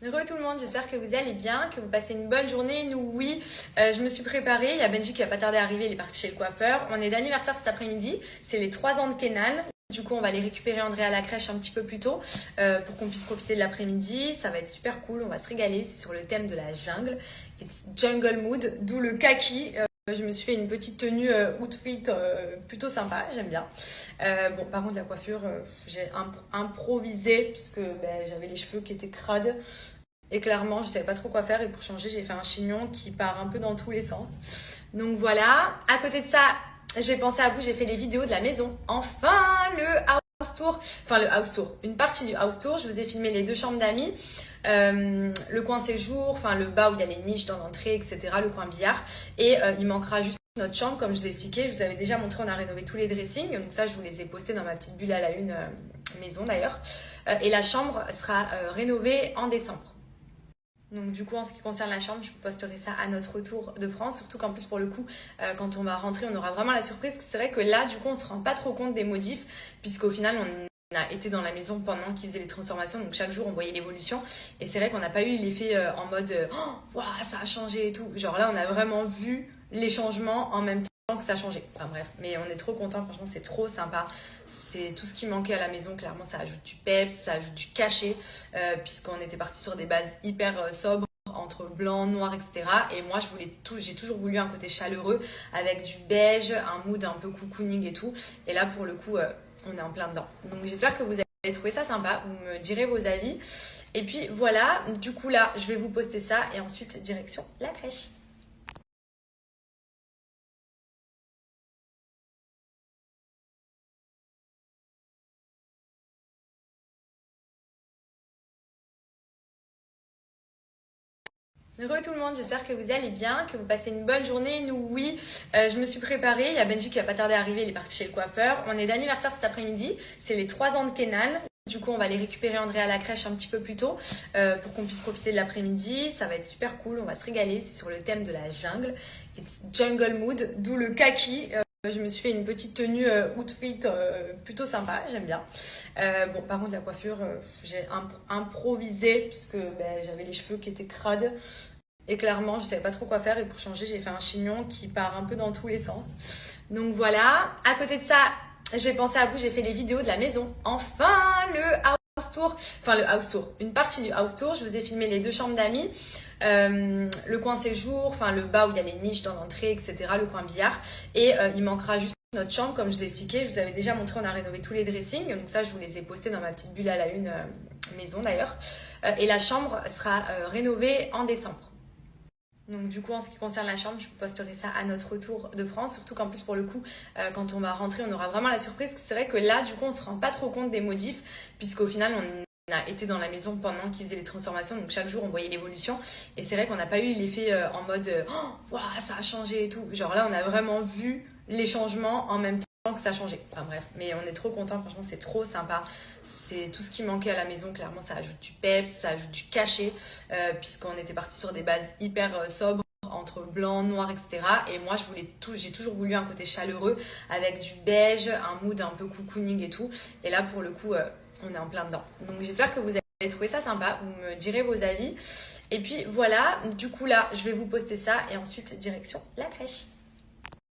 Heureux tout le monde, j'espère que vous allez bien, que vous passez une bonne journée. Nous, oui, je me suis préparée. Il y a Benji qui va pas tarder à arriver, il est parti chez le coiffeur. On est d'anniversaire cet après-midi, c'est les 3 ans de Kenan. Du coup, on va aller récupérer André à la crèche un petit peu plus tôt pour qu'on puisse profiter de l'après-midi. Ça va être super cool, on va se régaler. C'est sur le thème de la jungle. It's jungle mood, d'où le kaki. Je me suis fait une petite tenue outfit plutôt sympa, j'aime bien. Bon, par contre, la coiffure, j'ai improvisé puisque j'avais les cheveux qui étaient crades. Et clairement, je savais pas trop quoi faire. Et pour changer, j'ai fait un chignon qui part un peu dans tous les sens. Donc voilà. À côté de ça, j'ai pensé à vous, j'ai fait les vidéos de la maison. Enfin, le house tour. Enfin, le house tour. Une partie du house tour. Je vous ai filmé les 2 chambres d'amis. Le coin séjour, enfin le bas où il y a les niches dans l'entrée, etc. Le coin billard. Et il manquera juste notre chambre, comme je vous ai expliqué. Je vous avais déjà montré, on a rénové tous les dressings. Donc ça, je vous les ai postés dans ma petite bulle à la une maison d'ailleurs. Et la chambre sera rénovée en décembre. Donc du coup, en ce qui concerne la chambre, je vous posterai ça à notre retour de France. Surtout qu'en plus, pour le coup, quand on va rentrer, on aura vraiment la surprise. C'est vrai que là, du coup, on se rend pas trop compte des modifs, puisqu'au final, on a été dans la maison pendant qu'ils faisaient les transformations. Donc chaque jour, on voyait l'évolution. Et c'est vrai qu'on n'a pas eu l'effet en mode oh, wow, ça a changé et tout. Genre là, on a vraiment vu les changements en même temps que ça a changé. Enfin bref, mais on est trop contents. Franchement, c'est trop sympa. C'est tout ce qui manquait à la maison. Clairement, ça ajoute du peps, ça ajoute du cachet, puisqu'on était parti sur des bases hyper sobres, entre blanc, noir, etc. Et moi, j'ai toujours voulu un côté chaleureux avec du beige, un mood un peu cocooning et tout. Et là, pour le coup, on est en plein dedans. Donc, j'espère que vous allez trouver ça sympa. Vous me direz vos avis. Et puis voilà. Du coup, là, je vais vous poster ça et ensuite direction la crèche. Heureux tout le monde, j'espère que vous allez bien, que vous passez une bonne journée. Nous, oui, je me suis préparée. Il y a Benji qui va pas tarder à arriver, il est parti chez le coiffeur. On est d'anniversaire cet après-midi, c'est les 3 ans de Kenan. Du coup, on va aller récupérer André à la crèche un petit peu plus tôt pour qu'on puisse profiter de l'après-midi. Ça va être super cool, on va se régaler. C'est sur le thème de la jungle. It's jungle mood, d'où le kaki. Je me suis fait une petite tenue outfit plutôt sympa, j'aime bien. Bon, par contre, la coiffure, j'ai improvisé puisque j'avais les cheveux qui étaient crades. Et clairement, je savais pas trop quoi faire. Et pour changer, j'ai fait un chignon qui part un peu dans tous les sens. Donc voilà. À côté de ça, j'ai pensé à vous, j'ai fait les vidéos de la maison. Enfin, le house tour. Enfin, le house tour. Une partie du house tour. Je vous ai filmé les 2 chambres d'amis. Le coin séjour, enfin le bas où il y a les niches dans l'entrée, etc. Le coin billard. Et il manquera juste notre chambre, comme je vous ai expliqué. Je vous avais déjà montré, on a rénové tous les dressings. Donc ça, je vous les ai postés dans ma petite bulle à la une maison d'ailleurs. Et la chambre sera rénovée en décembre. Donc du coup, en ce qui concerne la chambre, je vous posterai ça à notre retour de France. Surtout qu'en plus, pour le coup, quand on va rentrer, on aura vraiment la surprise. C'est vrai que là, du coup, on se rend pas trop compte des modifs, puisqu'au final, on a été dans la maison pendant qu'ils faisaient les transformations. Donc chaque jour, on voyait l'évolution. Et c'est vrai qu'on n'a pas eu l'effet en mode oh, wow, ça a changé et tout. Genre là, on a vraiment vu les changements en même temps que ça a changé. Enfin bref, mais on est trop contents. Franchement, c'est trop sympa. C'est tout ce qui manquait à la maison. Clairement, ça ajoute du peps, ça ajoute du cachet, puisqu'on était parti sur des bases hyper sobres, entre blanc, noir, etc. Et moi, j'ai toujours voulu un côté chaleureux avec du beige, un mood un peu cocooning et tout. Et là, pour le coup, on est en plein dedans. Donc j'espère que vous allez trouver ça sympa. Vous me direz vos avis. Et puis voilà. Du coup là, je vais vous poster ça et ensuite direction la crèche.